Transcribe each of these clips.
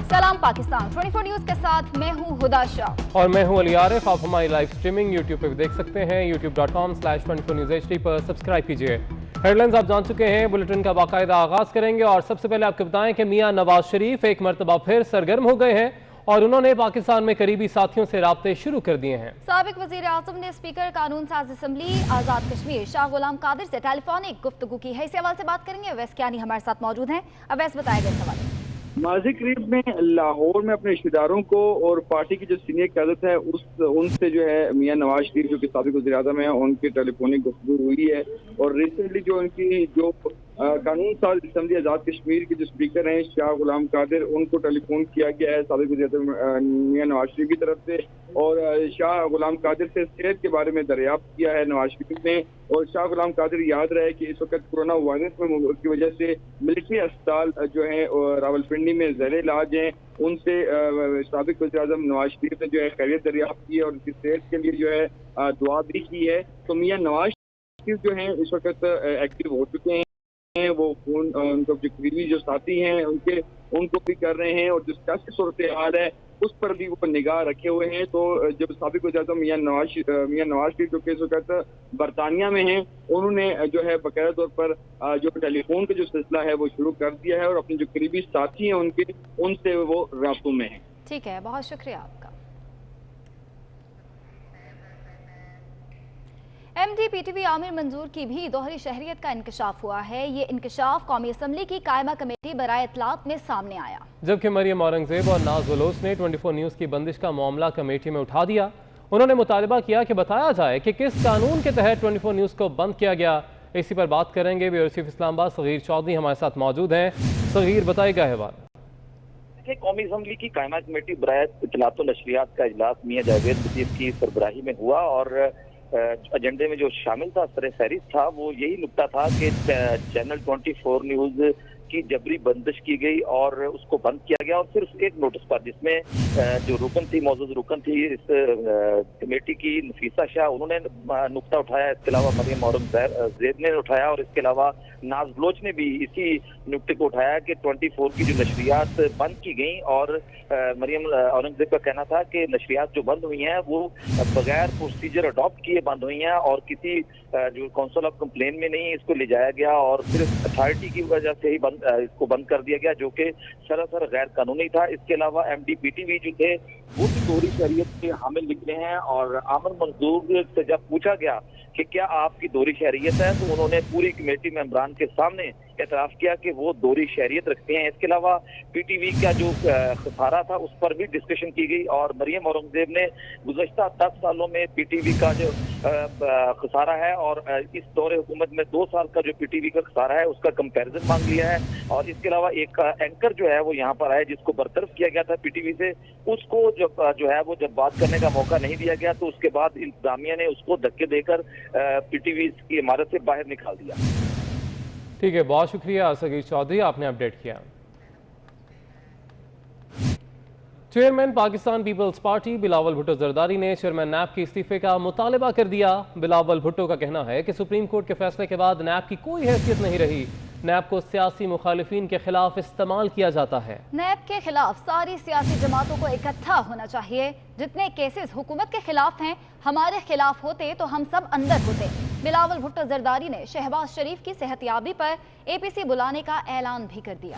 सलाम पाकिस्तान 24 न्यूज के साथ मैं हूं हुदा शाह और मैं हूं अली आरिफ। आप हमारी लाइव स्ट्रीमिंग YouTube पे भी देख सकते हैं। youtube.com/24newshd पर सब्सक्राइब कीजिए। हेडलाइंस आप जान चुके हैं, बुलेटिन का बाकायदा आगाज करेंगे और सबसे पहले आपको बताएं कि मियां नवाज शरीफ एक मरतबा फिर सरगर्म हो गए हैं और उन्होंने पाकिस्तान में करीबी साथियों से राब्ते शुरू कर दिए हैं। साबिक वजीर आजम ने स्पीकर कानून साज असम्बली आजाद कश्मीर शाह गुलाम कादिर से टेलीफोनिक गुफ्तगू की है। इसी हवाले से बात करेंगे। अवैस कियानी हमारे साथ मौजूद हैं। अवैस बताएगा इस हवाले। माजी करीब में लाहौर में अपने रिश्तेदारों को और पार्टी की जो सीनियर क़यादत है उनसे जो है मियां नवाज शरीफ जो कि साबिक वज़ीर आज़म है उनकी टेलीफोनिक गुफ्तगू हुई है। और रिसेंटली जो उनकी जो कानून साज असम्बली आज़ाद कश्मीर के जो स्पीकर हैं शाह गुलाम कादिर, उनको टेलीफोन किया गया है साबिक वज़ीर आज़म मियां नवाज शरीफ की तरफ से। और शाह गुलाम कादिर से सेहत के बारे में दरियाफ्त किया है नवाज शरीफ ने। और शाह गुलाम कादिर, याद रहे कि इस वक्त कोरोना वायरस में की वजह से मिलिट्री अस्पताल जो है रावलपिंडी में ज़ेरे इलाज हैं, उनसे साबिक वज़ीर आज़म नवाज शरीफ ने जो है खैरियत दरियाफ्त की है और उनकी सेहत के लिए जो है दुआ भी की है। तो मियां नवाज शरीफ जो है इस वक्त एक्टिव हो चुके हैं। वो फोन उनके जो करीबी जो साथी हैं उनको भी कर रहे हैं और जो सियासी सूरत हाल है उस पर भी वो निगाह रखे हुए हैं। तो जब साबिक वज़ीर आज़म मियां नवाज शरीफ जो कि इस वक्त बरतानिया में हैं, उन्होंने जो है बाकायदा तौर पर जो टेलीफोन का जो सिलसिला है वो शुरू कर दिया है और अपने जो करीबी साथी हैं उनसे वो राब्तों में हैं। ठीक है, बहुत शुक्रिया आपका। MD-PTV आमिर मंजूर की भी दोहरी शहरियत का इंकशाफ हुआ है। ये इंकशाफ कौमी असम्बली की कायमा कमेटी बराए इत्तलात में सामने आया, जबकि मरियम औरंगजेब और नाज बलोच ने 24 न्यूज़ की बंदिश का मामला कमेटी में उठा दिया। उन्होंने मुतालबा किया कि बताया जाए कि किस कानून के तहत 24 न्यूज़ को बंद किया गया। इसी पर बात करेंगे। ब्यूरो चीफ इस्लामाबाद सगीर चौधरी हमारे साथ मौजूद हैं। सगीर, बताएगा हवाला। कौमी असम्बली की कायमा कमेटी बराए इत्तलात व नशरियात का इजलास मियां जावेद लतीफ की सरबराही में हुआ और एजेंडे में जो शामिल था, सर फहरिस्त था, वो यही नुकता था कि चैनल 24 न्यूज़ की जबरी बंदिश की गई और उसको बंद किया गया। और सिर्फ एक नोटिस पर, जिसमें जो रुकन थी, मौजूद रुकन थी इस कमेटी की नफीसा शाह, उन्होंने नुकता उठाया। इसके अलावा मरियम औरंगजेब ने उठाया और इसके अलावा नाज बलोच ने भी इसी नुकते को उठाया कि 24 की जो नशरियात बंद की गई। और मरियम औरंगजेब का कहना था कि नशरियात जो बंद हुई हैं वो बगैर प्रोसीजर अडॉप्ट किए बंद हुई हैं और किसी जो काउंसिल ऑफ कंप्लेन में नहीं इसको ले जाया गया और सिर्फ अथॉरिटी की वजह से ही इसको बंद कर दिया गया, जो कि सरासर गैर कानूनी था। इसके अलावा MD-PTV जो थे वो भी दोहरी शहरियत के हामिल निकले हैं। और आमिर मंजूर से जब पूछा गया कि क्या आपकी दोहरी शहरियत है, तो उन्होंने पूरी कमेटी मेंबरान के सामने एतराफ़ किया कि वो दोहरी शहरियत रखते हैं। इसके अलावा PTV का जो खसारा था उस पर भी डिस्कशन की गई और मरियम औरंगजेब ने गुज़श्ता 10 सालों में PTV का जो खसारा है और इस दौरे हुकूमत में 2 साल का जो PTV का खसारा है उसका कंपैरिजन मांग लिया है। और इसके अलावा एक एंकर जो है वो यहाँ पर आया जिसको बरतरफ किया गया था PTV से, उसको जो है वो जब बात करने का मौका नहीं दिया गया तो उसके बाद इंतजामिया ने उसको धक्के देकर PTV की इमारत से बाहर निकाल दिया। ठीक है, बहुत शुक्रिया सगीर चौधरी, आपने अपडेट किया। चेयरमैन पाकिस्तान पीपल्स पार्टी बिलावल भुट्टो जरदारी ने चेयरमैन नैब के इस्तीफे का मुतालबा कर दिया। बिलावल भुट्टो का कहना है कि सुप्रीम कोर्ट के फैसले के बाद नैब की कोई हैसियत नहीं रही। नैब को सियासी मुखालिफिन के खिलाफ इस्तेमाल किया जाता है। नैब के खिलाफ सारी सियासी जमातों को इकट्ठा होना चाहिए। जितने केसेस हुकूमत के खिलाफ हैं हमारे खिलाफ होते तो हम सब अंदर होते। बिलावल भुट्टो जरदारी ने शहबाज शरीफ की सेहतयाबी पर APC बुलाने का ऐलान भी कर दिया।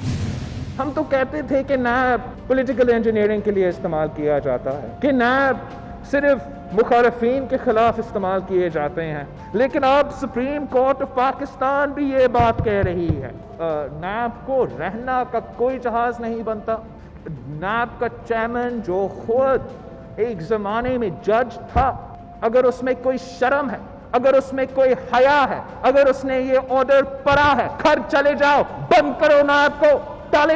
हम तो कहते थे कि नैब पॉलिटिकल इंजीनियरिंग के लिए इस्तेमाल किया जाता है, कि नैब सिर्फ मुखालिफिन के खिलाफ इस्तेमाल किए जाते हैं, लेकिन अब सुप्रीम कोर्ट ऑफ पाकिस्तान भी ये बात कह रही है नैब को रहना का कोई जहाज नहीं बनता। नैब का चेयरमैन जो खुद एक जमाने में जज था, अगर उसमें कोई शर्म है, अगर उसमें कोई हया है, अगर उसने ये ऑर्डर पढ़ा है, घर चले जाओ, बंद करो नैब को, ताले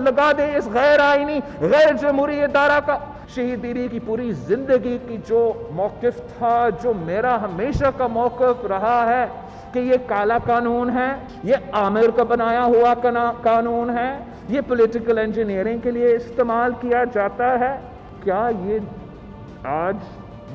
लगा दे इस गैर आईनी गैर जमहूरी इदारा का। शहीद बीरी की पूरी जिंदगी की जो मौकिफ था, जो मेरा हमेशा का मौकिफ रहा है कि ये काला कानून है, ये आमिर का बनाया हुआ कानून है, ये पॉलिटिकल इंजीनियरिंग के लिए इस्तेमाल किया जाता है। क्या ये आज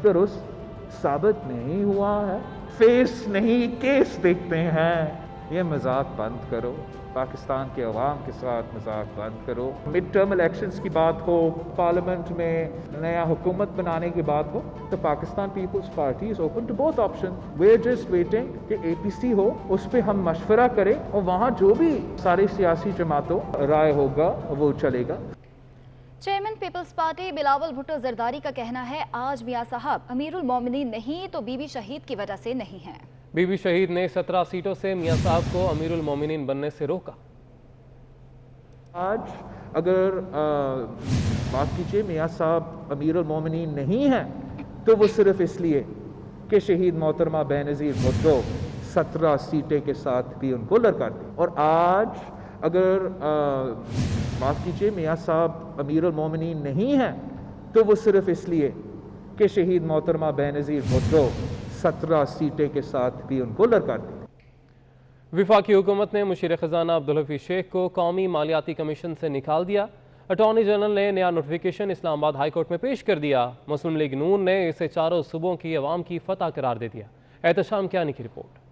दुरुस्त साबित नहीं हुआ है? फेस नहीं केस देखते हैं। یہ مذاق بند کرو, پاکستان کے عوام کے ساتھ مذاق بند کرو. مڈ ٹرم الیکشنز کی بات ہو, پارلیمنٹ میں نیا حکومت بنانے کی بات ہو, تو Pakistan Peoples Party is open to both options. We are just waiting کہ اے پی سی ہو, اس پہ ہم مشورہ کریں اور وہاں جو بھی ساری سیاسی جماعتوں رائے ہوگا وہ چلے گا. چیئرمین پیپلز پارٹی بلاول بھٹو زرداری کا کہنا ہے آج میاں صاحب امیر المومنین نہیں تو بی بی شہید کی وجہ سے نہیں ہیں. بی بی شہید نے 17 سیٹوں سے میاں صاحب کو امیر المومنین بننے سے روکا. آج اگر بات کیجیے میاں صاحب امیر المومنین نہیں ہیں تو وہ صرف اس لیے کہ شہید محترمہ بینظیر بھٹو 17 سیٹیں کے ساتھ بھی ان کو لڑکا دی. اور آج اگر بات کیجیے میاں صاحب امیر المومنین نہیں ہیں تو وہ صرف اس لیے کہ شہید محترمہ بینظیر بھٹو 17 سیٹیں کے ساتھ بھی ان کو لڑکا دی. وفاقی حکومت نے مشیر خزانہ عبدالحفیظ شیخ کو قومی مالیاتی کمیشن سے نکال دیا. اٹارنی جنرل نے نیا نوٹیفیکیشن اسلام آباد ہائی کورٹ میں پیش کر دیا. مسلم لیگ نون نے اسے چاروں صوبوں کی عوام کی فتح قرار دے دیا. احتشام کیانی کی رپورٹ.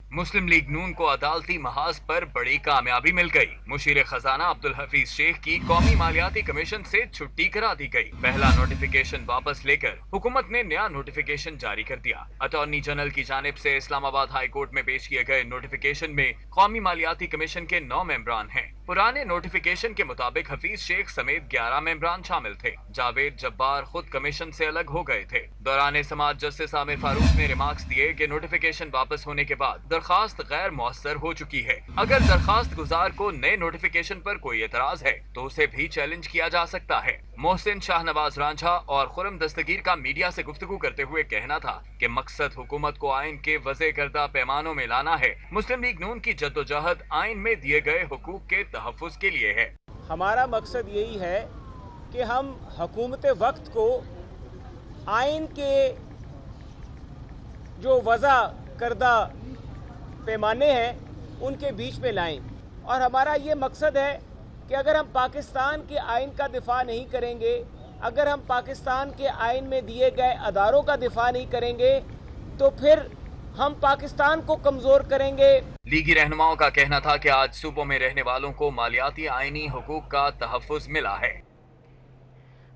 مسلم لیگ نون کو عدالتی محاذ پر بڑی کامیابی مل گئی. مشیر خزانہ عبدالحفیظ شیخ کی قومی مالیاتی کمیشن سے چھٹی کرا دی گئی. پہلا نوٹیفیکیشن واپس لے کر حکومت نے نیا نوٹیفیکیشن جاری کر دیا. اٹارنی جنرل کی جانب سے اسلام آباد ہائی کورٹ میں پیش کیے گئے نوٹیفیکیشن میں قومی مالیاتی کمیشن کے 9 ممبران ہیں. پرانے نوٹیفیکیشن کے مطابق حفیظ شیخ سمیت 11 ممبران شامل تھے. جاوید جبار خود کمیشن سے الگ ہو گئے تھے. دوران سماعت جسٹس عامر فاروق نے ریمارکس دیے کہ نوٹیفیکیشن واپس ہونے کے بعد درخواست غیر مؤثر ہو چکی ہے. اگر درخواست گزار کو نئے نوٹیفیکیشن پر کوئی اعتراض ہے تو اسے بھی چیلنج کیا جا سکتا ہے. محسن شاہ نواز رانجھا اور خرم دستگیر کا میڈیا سے گفتگو کرتے ہوئے کہنا تھا کہ مقصد حکومت کو آئین کے وضع کردہ پیمانوں میں لانا ہے. مسلم لیگ نون کی جدوجہد آئین میں دیے گئے حقوق کے تحفظ کے لیے ہے. ہمارا مقصد یہی ہے کہ ہم حکومت وقت کو آئین کے جو وضع کردہ پیمانے ہیں ان کے بیچ میں لائیں. اور ہمارا یہ مقصد ہے کہ اگر ہم پاکستان کے آئین کا دفاع نہیں کریں گے, اگر ہم پاکستان کے آئین میں دیے گئے اداروں کا دفاع نہیں کریں گے تو پھر ہم پاکستان کو کمزور کریں گے. لیگی رہنماؤں کا کہنا تھا کہ آج صوبوں میں رہنے والوں کو مالیاتی آئینی حقوق کا تحفظ ملا ہے.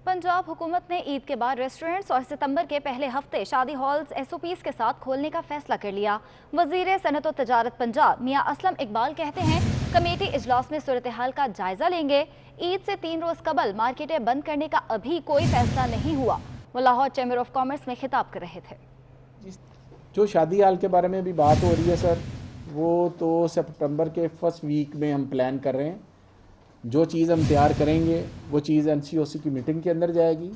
پنجاب حکومت نے عید کے بعد ریسٹورنٹس اور ستمبر کے پہلے ہفتے شادی ہالز ایس او پیز کے ساتھ کھولنے کا فیصلہ کر لیا. وزیر صنعت و تجارت پنجاب میاں اسلم اقبال کہتے ہیں کمیٹی اجلاس میں صورتحال کا جائزہ لیں گے. عید سے 3 روز قبل مارکیٹیں بند کرنے کا ابھی کوئی فیصلہ نہیں ہوا. وہ لاہور چیمبر آف کامرس میں خطاب کر رہے تھے. جو شادی ہال کے بارے میں بھی بات ہو رہی ہے سر, وہ تو سپٹمبر کے فرسٹ ویک میں ہم پلان کر رہے ہیں. جو چیز ہم تیار کریں گے وہ چیز این سی او سی کی میٹنگ کے اندر جائے گی,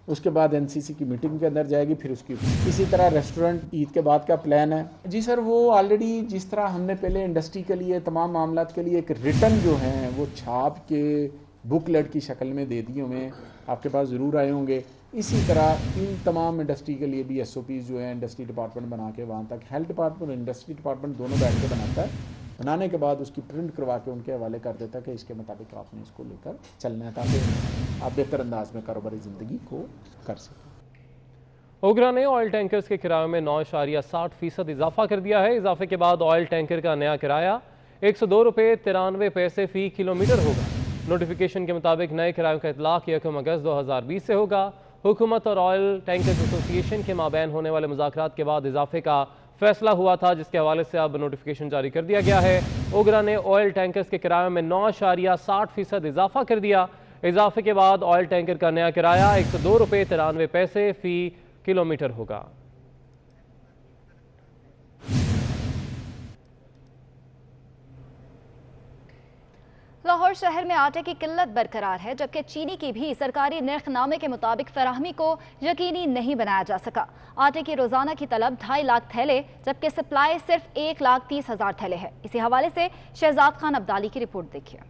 اس کے بعد این سی سی کی میٹنگ کے اندر جائے گی, پھر اس کی اسی طرح ریسٹورنٹ عید کے بعد کا پلان ہے. جی سر, وہ آلریڈی جس طرح ہم نے پہلے انڈسٹری کے لیے تمام معاملات کے لیے ایک ریٹن جو ہیں وہ چھاپ کے بک لیٹ کی شکل میں دے دیے ہوئے ہیں, آپ کے پاس ضرور آئے ہوں گے. اسی طرح ان تمام انڈسٹری کے لیے بھی ایس او پیز جو ہیں انڈسٹری ڈپارٹمنٹ بنا کے وہاں تک ہیلتھ ڈپارٹمنٹ اور انڈسٹری ڈپارٹمنٹ دونوں بیٹھ کے بناتا ہے. بنانے کے بعد اس کی پرنٹ کروا کے ان کے حوالے کر دیتا ہے کہ اس کے مطابق آپ نے اس کو لے کر چلنا ہے تاکہ آپ بہتر انداز میں کاروباری زندگی کو کر سکیں. اوگرا نے آئل ٹینکرز کے کرایوں میں 9.60% اضافہ کر دیا ہے. اضافے کے بعد آئل ٹینکر کا نیا کرایہ 102 روپے 93 پیسے فی کلومیٹر ہوگا. نوٹیفیکیشن کے مطابق نئے کرایوں کا اطلاق 1 اگست 2020 سے ہوگا. حکومت اور آئل ٹینکرز ایسوسی ایشن کے مابین ہونے والے مذاکرات کے بعد اضافے کا فیصلہ ہوا تھا, جس کے حوالے سے اب نوٹیفیکیشن جاری کر دیا گیا ہے. اوگرا نے آئل ٹینکرز کے کرایوں میں 9.60% اضافہ کر دیا. اضافے کے بعد آئل ٹینکر کا نیا کرایہ 102 روپے 93 پیسے فی کلومیٹر ہوگا. لاہور شہر میں آٹے کی قلت برقرار ہے, جبکہ چینی کی بھی سرکاری نرخ نامے کے مطابق فراہمی کو یقینی نہیں بنایا جا سکا. آٹے کی روزانہ کی طلب 2.5 لاکھ تھیلے جبکہ سپلائی صرف 1,30,000 تھیلے ہے. اسی حوالے سے شہزاد خان عبدالی کی رپورٹ دیکھیے.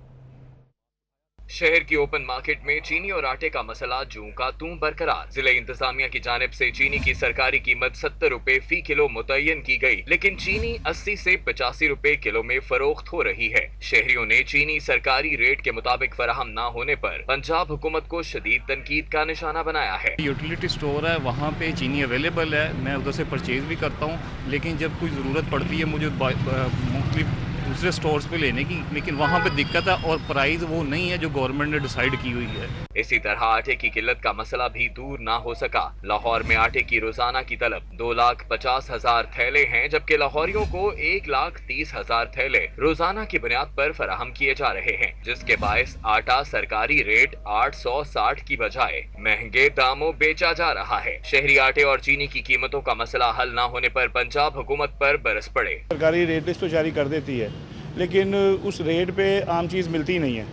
शहर की ओपन मार्केट में चीनी और आटे का मसला जूं का तूं बरकरार। जिला इंतजामिया की जानिब से चीनी की सरकारी कीमत 70 रुपए फी किलो मुतय्यन की गई, लेकिन चीनी 80 से 85 रुपए किलो में फरोख्त हो रही है। शहरियों ने चीनी सरकारी रेट के मुताबिक फराहम न होने पर पंजाब हुकूमत को शदीद तनकीद का निशाना बनाया है। यूटिलिटी स्टोर है, वहाँ पे चीनी अवेलेबल है, मैं उधर से परचेज भी करता हूँ, लेकिन जब कोई ज़रूरत पड़ती है मुझे मुख्तलिफ दूसरे स्टोर्स पे लेने की, लेकिन वहाँ पे दिक्कत है और प्राइस वो नहीं है जो गवर्नमेंट ने डिसाइड की हुई है। इसी तरह आटे की किल्लत का मसला भी दूर ना हो सका। लाहौर में आटे की रोजाना की तलब 2,50,000 थैले हैं, जबकि लाहौरियों को 1,30,000 थैले रोजाना की बुनियाद पर फराहम किए जा रहे हैं, जिसके बायस आटा सरकारी रेट 860 की बजाय महंगे दामों बेचा जा रहा है। शहरी आटे और चीनी की कीमतों का मसला हल न होने पर पंजाब हुकूमत पर बरस पड़े। सरकारी रेट लिस्ट तो जारी कर देती है, लेकिन उस रेट पे आम चीज़ मिलती नहीं है,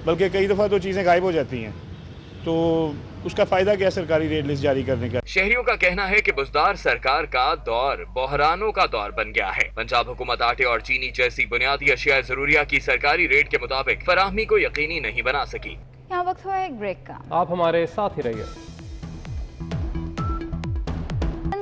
बल्कि कई दफ़ा तो चीज़ें गायब हो जाती हैं। तो उसका फ़ायदा क्या सरकारी रेट लिस्ट जारी करने का? शहरियों का कहना है कि बुजदार सरकार का दौर बहरानों का दौर बन गया है। पंजाब हुकूमत आटे और चीनी जैसी बुनियादी अशिया ज़रूरिया की सरकारी रेट के मुताबिक फराहमी को यकीनी नहीं बना सकी। यहाँ वक्त हुआ एक ब्रेक का, आप हमारे साथ ही रहिए।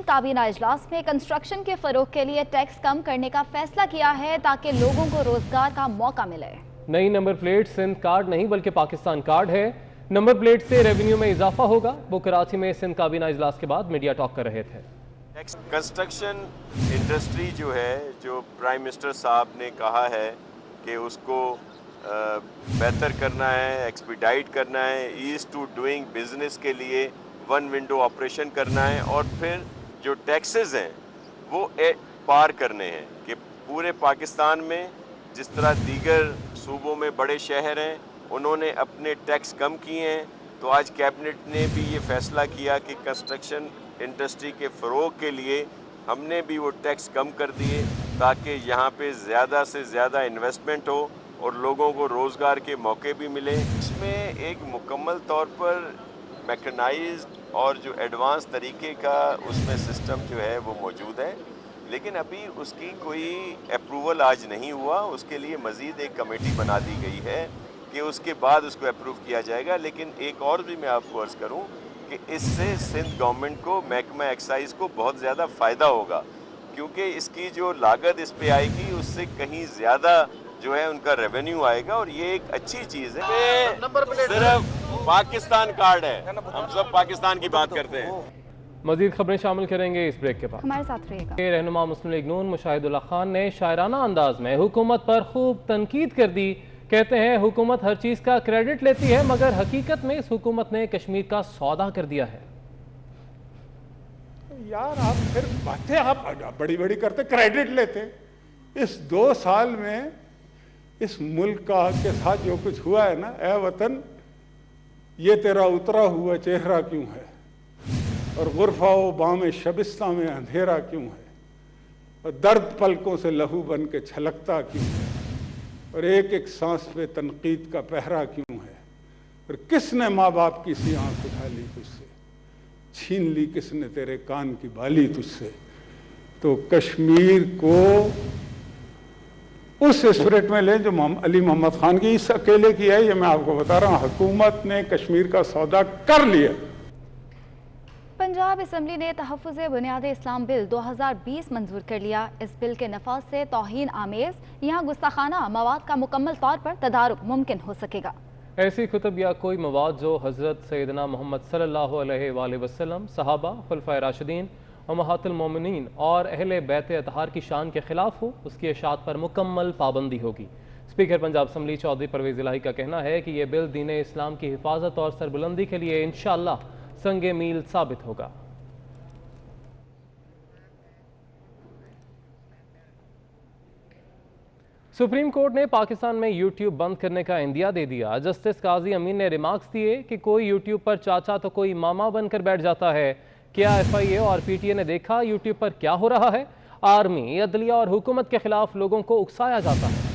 काबीना इजलास में कंस्ट्रक्शन के फरोग के लिए टैक्स कम करने का फैसला किया है ताकि लोगों को रोजगार का मौका मिले। नई नंबर प्लेट सिंध कार्ड नहीं बल्कि पाकिस्तान कार्ड है। नंबर प्लेट से रेवेन्यू में इजाफा होगा। वो कराची में सिंध काबीना इजलास के बाद मीडिया टॉक कर रहे थे। कंस्ट्रक्शन इंडस्ट्री जो है, जो प्राइम मिनिस्टर साहब ने कहा है कि उसको बेहतर करना है, एक्सपीडाइट करना है, ईज टू डूइंग बिजनेस के लिए वन विंडो ऑपरेशन करना है, और फिर जो टैक्सेस हैं वो पार करने हैं कि पूरे पाकिस्तान में जिस तरह दीगर सूबों में बड़े शहर हैं उन्होंने अपने टैक्स कम किए हैं, तो आज कैबिनेट ने भी ये फैसला किया कि कंस्ट्रक्शन इंडस्ट्री के फ़रोग के लिए हमने भी वो टैक्स कम कर दिए ताकि यहाँ पे ज़्यादा से ज़्यादा इन्वेस्टमेंट हो और लोगों को रोज़गार के मौके भी मिले। इसमें एक मुकम्मल तौर पर मैकेनाइज्ड और जो एडवांस तरीके का उसमें सिस्टम जो है वो मौजूद है, लेकिन अभी उसकी कोई अप्रूवल आज नहीं हुआ। उसके लिए मज़ीद एक कमेटी बना दी गई है कि उसके बाद उसको अप्रूव किया जाएगा। लेकिन एक और भी मैं आपको अर्ज़ करूं कि इससे सिंध गवर्नमेंट को, महकमा एक्साइज़ को बहुत ज़्यादा फ़ायदा होगा, क्योंकि इसकी जो लागत इस पे आएगी उससे कहीं ज़्यादा जो है उनका रेवेन्यू आएगा, और ये एक अच्छी चीज़ है। सिर्फ पाकिस्तान कार्ड है, हम सब पाकिस्तान की बात करते हैं। मजीद खबरें शामिल करेंगे इस ब्रेक के बाद। हमारे साथ रहिएगा। रहनुमा मुस्लिम लीग नून मुशाहिदुल्ला खान ने शायराना अंदाज में हुकूमत पर खूब तनकीद कर दी। कहते हैं हुकूमत हर चीज़ का क्रेडिट लेती है, मगर हकीकत में इस हुकूमत ने कश्मीर का सौदा कर दिया है। यार आप फिर बातें आप बड़ी बड़ी करते, क्रेडिट लेते। इस 2 साल में इस मुल्क का के साथ जो कुछ हुआ है ना, ए वतन ये तेरा उतरा हुआ चेहरा क्यों है, और गुरफा व बाम शबिस्ता में अंधेरा क्यों है, और दर्द पलकों से लहू बन के छलकता क्यों है, और एक एक सांस पे तनकीद का पहरा क्यों है, और किसने माँ बाप की सी आँख उठा ली तुझसे, छीन ली किसने तेरे कान की बाली तुझसे। तो कश्मीर को उस स्पिरिट में ले जो अली मोहम्मद खान की इस अकेले की है, ये मैं आपको बता रहा हूँ। हुकूमत ने कश्मीर का सौदा कर लिया। पंजाब असम्बली ने तहफ़्फ़ुज़ बुनियाद इस्लाम बिल 2020 मंजूर कर लिया। इस बिल के नफाज से तौहीन आमेज़ यहाँ गुस्ताखाना मवाद का मुकम्मल तौर पर तदारुक मुमकिन हो सकेगा। ऐसी कुतुब या कोई मवाद जो हज़रत सैयदना मोहम्मद सल्लल्लाहु अलैहि वसल्लम, सहाबा, खुलफ़ाए राशिदीन, उम्महातुल मोमिनीन और अहले बैत अतहार की शान के खिलाफ हो, उसकी इशाअत पर मुकम्मल पाबंदी होगी। स्पीकर पंजाब असम्बली चौधरी परवेज़ इलाही का कहना है कि यह बिल दीन इस्लाम की हिफाजत और सरबुलंदी के लिए इंशाअल्लाह संगे मील साबित होगा। सुप्रीम कोर्ट ने पाकिस्तान में यूट्यूब बंद करने का इंदिया दे दिया। जस्टिस काजी अमीन ने रिमार्क्स दिए कि कोई यूट्यूब पर चाचा तो कोई मामा बनकर बैठ जाता है। क्या FIA और PTA ने देखा यूट्यूब पर क्या हो रहा है? आर्मी, अदलिया और हुकूमत के खिलाफ लोगों को उकसाया जाता है।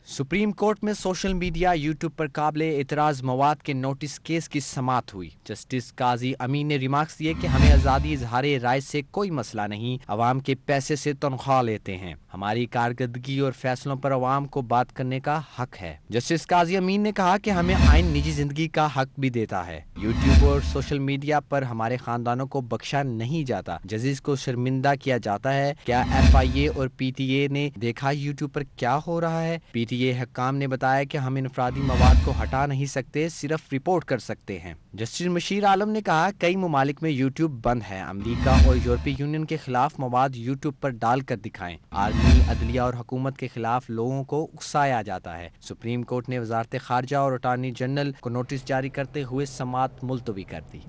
सुप्रीम कोर्ट में सोशल मीडिया यूट्यूब पर काबिल एतराज मवाद के नोटिस केस की समाअत हुई। जस्टिस काजी अमीन ने रिमार्क्स दिए कि हमें आज़ादी इजहार राय से कोई मसला नहीं, अवाम के पैसे से तनख्वाह लेते हैं, हमारी कारकर्दगी और फैसलों पर अवाम को बात करने का हक है। जस्टिस काजी अमीन ने कहा कि हमें आइन निजी जिंदगी का हक भी देता है। यूट्यूब और सोशल मीडिया पर हमारे खानदानों को बख्शा नहीं जाता, जजीज को शर्मिंदा किया जाता है। क्या FIA और PTA ने देखा यूट्यूब पर क्या हो रहा है? PTA हक्काम ने बताया कि हम इनफरादी मवाद को हटा नहीं सकते, सिर्फ रिपोर्ट कर सकते हैं। जस्टिस मशीर आलम ने कहा कई ममालिक में यूट्यूब बंद है, अमेरिका और यूरोपीय यूनियन के खिलाफ मवाद यूट्यूब पर डाल कर दिखाएं। आर्मी, अदलिया और हुकूमत के खिलाफ लोगों को उकसाया जाता है। सुप्रीम कोर्ट ने वजारत खारजा और अटॉर्नी जनरल को नोटिस जारी करते हुए समाअत मुलतवी कर दी।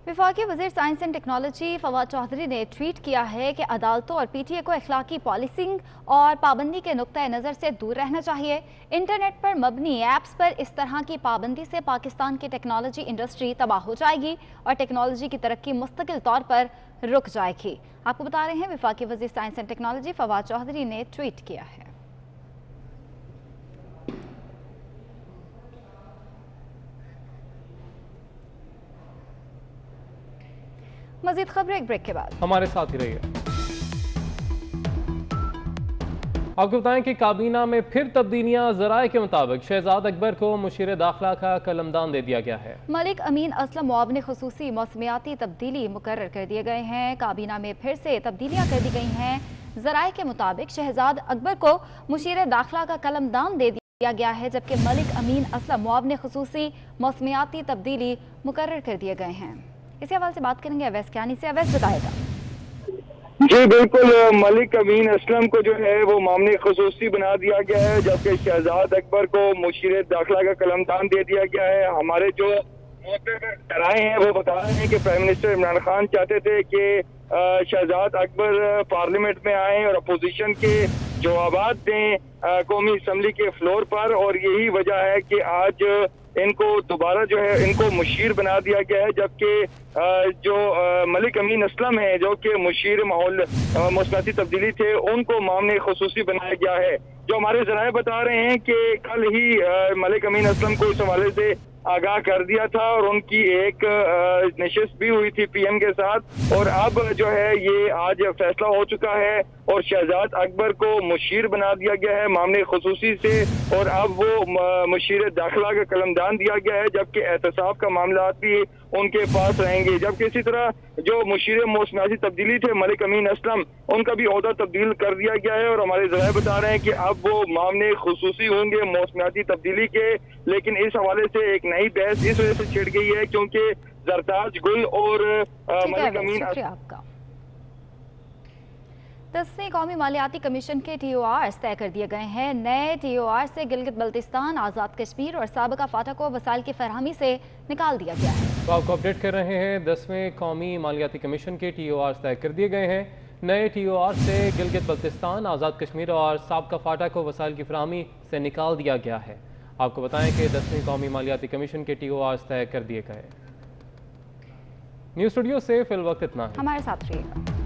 वफाकी वज़ीर science and technology Fawad Chaudhry ने ट्वीट किया है कि अदालतों और PTA को अखलाकी पॉलिसिंग और पाबंदी के नुक्ता नज़र से दूर रहना चाहिए। इंटरनेट पर मबनी ऐप्स पर इस तरह की पाबंदी से पाकिस्तान की टेक्नोलॉजी इंडस्ट्री तबाह हो जाएगी और टेक्नोलॉजी की तरक्की मुस्तकिल तौर पर रुक जाएगी। आपको बता रहे हैं वफाकी वज़ीर science and technology Fawad Chaudhry ने ट्वीट किया है। मजीद खबरें एक ब्रेक के बाद। हमारे साथ ही रहिए। आपको बताएं कि काबीना में फिर तब्दीलियां। ज़राए के मुताबिक शहजाद अकबर को मुशीर दाखिला का कलमदान दे दिया गया है। मलिक अमीन असलम मुआविन खुसूसी मौसमियाती तब्दीली मुकर्रर कर दिए गए हैं। काबीना में फिर से तब्दीलियां कर दी गई हैं। ज़राए के मुताबिक शहजाद अकबर को मुशीर दाखिला का कलमदान दे दिया गया है, जबकि मलिक अमीन असलम मुआविन खुसूसी मौसमियाती तब्दीली मुकर्रर कर दिए गए हैं। इसी हवाले से बात करेंगे अवैस कियानी से। अवैस बताएगा। जी बिल्कुल, मलिक अमीन असलम को जो है वो मामले खुसूसी बना दिया गया है, जबकि शहजाद अकबर को मुशीर दाखिला का कलमदान दे दिया गया है। हमारे जो राय हैं वो बता रहे हैं कि प्राइम मिनिस्टर इमरान खान चाहते थे कि शहजाद अकबर पार्लियामेंट में आए और अपोजिशन के जवाबात दें कौमी असम्बली के फ्लोर पर, और यही वजह है कि आज इनको दोबारा जो है इनको मुशीर बना दिया गया है। जबकि जो मलिक अमीन असलम है जो कि मुशीर माहौल मौसमियाती तब्दीली थे, उनको मामले खुसूसी बनाया गया है। जो हमारे ज़राए बता रहे हैं कि कल ही मलिक अमीन असलम को इस हवाले से आगाह कर दिया था और उनकी एक नशिस्त भी हुई थी PM के साथ, और अब जो है ये आज फैसला हो चुका है और शहजाद अकबर को मुशीर बना दिया गया है मामले खुसूसी से, और अब वो मुशीर दाखिला का कलमदान दिया गया है, जबकि एहतसाब का मामला भी उनके पास रहेंगे। जबकि इसी तरह जो मुशीर मौसमियाती तब्दीली थे मलिक अमीन असलम, उनका भी ओहदा तब्दील कर दिया गया है, और हमारे ज़राए बता रहे हैं कि अब वो मामले खुसूसी होंगे मौसमियाती तब्दीली के। लेकिन इस हवाले से एक नई बहस इस वजह से छिड़ गई है क्योंकि जरताज गुल और मलिक अमीन आपका 10वें कौमी मालियाती कमीशन के TORs तय कर दिए गए हैं। नए TOR से गिलगित बल्तिस्तान, आज़ाद कश्मीर और साबका फाटा को वसाइल की फरहमी से निकाल दिया गया है। तो आपको अपडेट कर रहे हैं 10वें कौमी मालियाती कमीशन के TORs तय कर दिए गए हैं। नए TOR से गिलगित बल्तिस्तान, आज़ाद कश्मीर और साबका फाटा को वसाइल की फरहमी से निकाल दिया गया है। आपको बताएं कि 10वें कौमी मालियाती कमीशन के TORs तय कर दिए गए। न्यूज़ स्टूडियो से फिल वक्त इतना है। हमारे साथ रहिएगा।